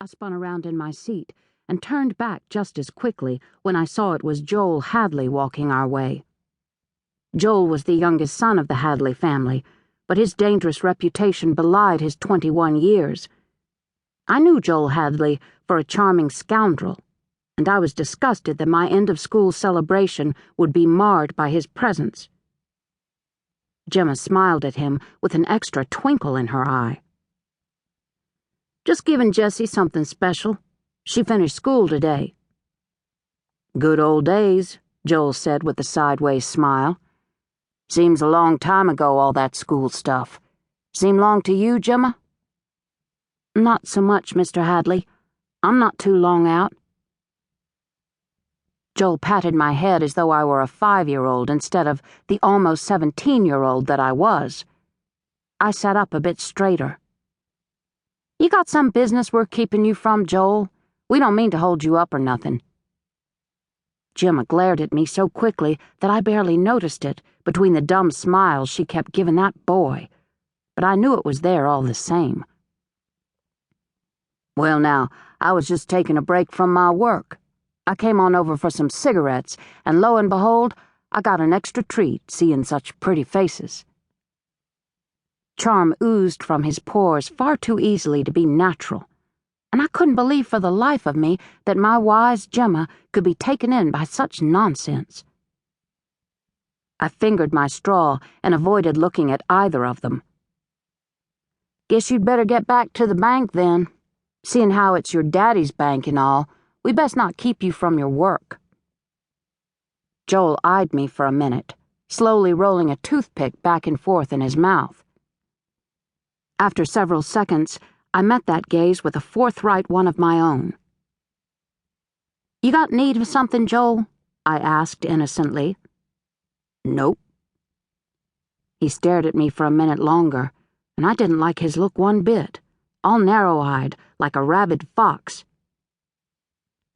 spun around in my seat and turned back just as quickly when I saw it was Joel Hadley walking our way. Joel was the youngest son of the Hadley family, but his dangerous reputation belied his 21 years. I knew Joel Hadley for a charming scoundrel, and I was disgusted that my end-of-school celebration would be marred by his presence. Gemma smiled at him with an extra twinkle in her eye. "Just giving Jessie something special. She finished school today." "Good old days," Joel said with a sideways smile. "Seems a long time ago, all that school stuff. Seem long to you, Gemma?" "Not so much, Mr. Hadley. I'm not too long out." Joel patted my head as though I were a 5-year-old instead of the almost 17-year-old that I was. I sat up a bit straighter. "You got some business we're keeping you from, Joel? We don't mean to hold you up or nothing." Gemma glared at me so quickly that I barely noticed it between the dumb smiles she kept giving that boy, but I knew it was there all the same. "Well now, I was just taking a break from my work. I came on over for some cigarettes, and lo and behold, I got an extra treat seeing such pretty faces." Charm oozed from his pores far too easily to be natural, and I couldn't believe for the life of me that my wise Gemma could be taken in by such nonsense. I fingered my straw and avoided looking at either of them. "Guess you'd better get back to the bank then. Seeing how it's your daddy's bank and all, we best not keep you from your work." Joel eyed me for a minute, slowly rolling a toothpick back and forth in his mouth. After several seconds, I met that gaze with a forthright one of my own. "You got need of something, Joel?" I asked innocently. "Nope." He stared at me for a minute longer, and I didn't like his look one bit, all narrow-eyed, like a rabid fox.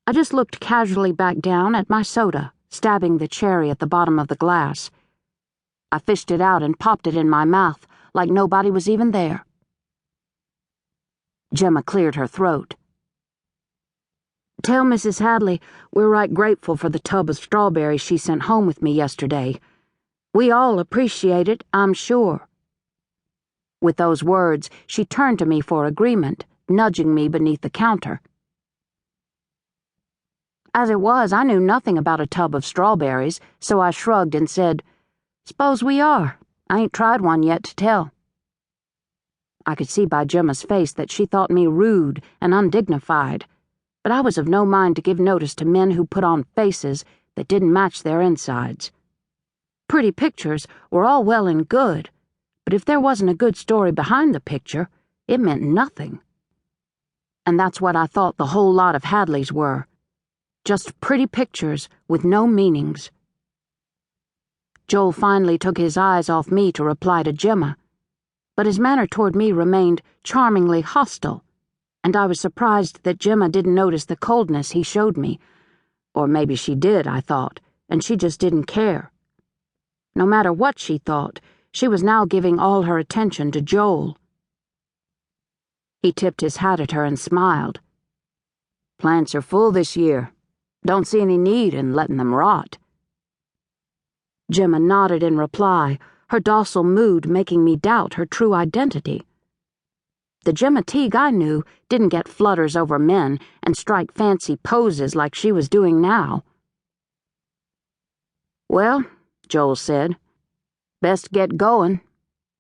I just looked casually back down at my soda, stabbing the cherry at the bottom of the glass. I fished it out and popped it in my mouth like nobody was even there. Gemma cleared her throat. "Tell Mrs. Hadley we're right grateful for the tub of strawberries she sent home with me yesterday. We all appreciate it, I'm sure." With those words, she turned to me for agreement, nudging me beneath the counter. As it was, I knew nothing about a tub of strawberries, so I shrugged and said, "S'pose we are. I ain't tried one yet to tell." I could see by Gemma's face that she thought me rude and undignified, but I was of no mind to give notice to men who put on faces that didn't match their insides. Pretty pictures were all well and good, but if there wasn't a good story behind the picture, it meant nothing. And that's what I thought the whole lot of Hadleys were. Just pretty pictures with no meanings. Joel finally took his eyes off me to reply to Gemma, but his manner toward me remained charmingly hostile, and I was surprised that Gemma didn't notice the coldness he showed me. Or maybe she did, I thought, and she just didn't care. No matter what she thought, she was now giving all her attention to Joel. He tipped his hat at her and smiled. "Plants are full this year. Don't see any need in letting them rot." Gemma nodded in reply, her docile mood making me doubt her true identity. The Gemma Teague I knew didn't get flutters over men and strike fancy poses like she was doing now. "Well," Joel said, "best get going.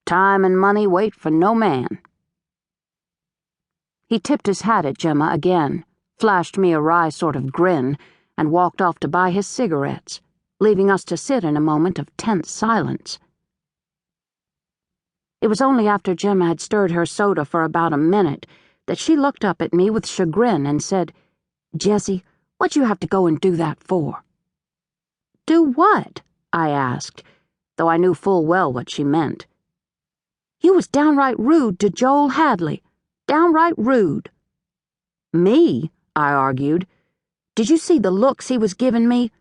Time and money wait for no man." He tipped his hat at Gemma again, flashed me a wry sort of grin, and walked off to buy his cigarettes, leaving us to sit in a moment of tense silence. It was only after Gemma had stirred her soda for about a minute that she looked up at me with chagrin and said, "Jessie, what'd you have to go and do that for?" "Do what?" I asked, though I knew full well what she meant. "You was downright rude to Joel Hadley. Downright rude." "Me?" I argued. "Did you see the looks he was giving me?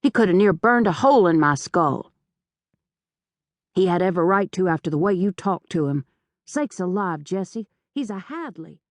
He could have near burned a hole in my skull." "He had every right to after the way you talked to him. Sakes alive, Jessie, he's a Hadley."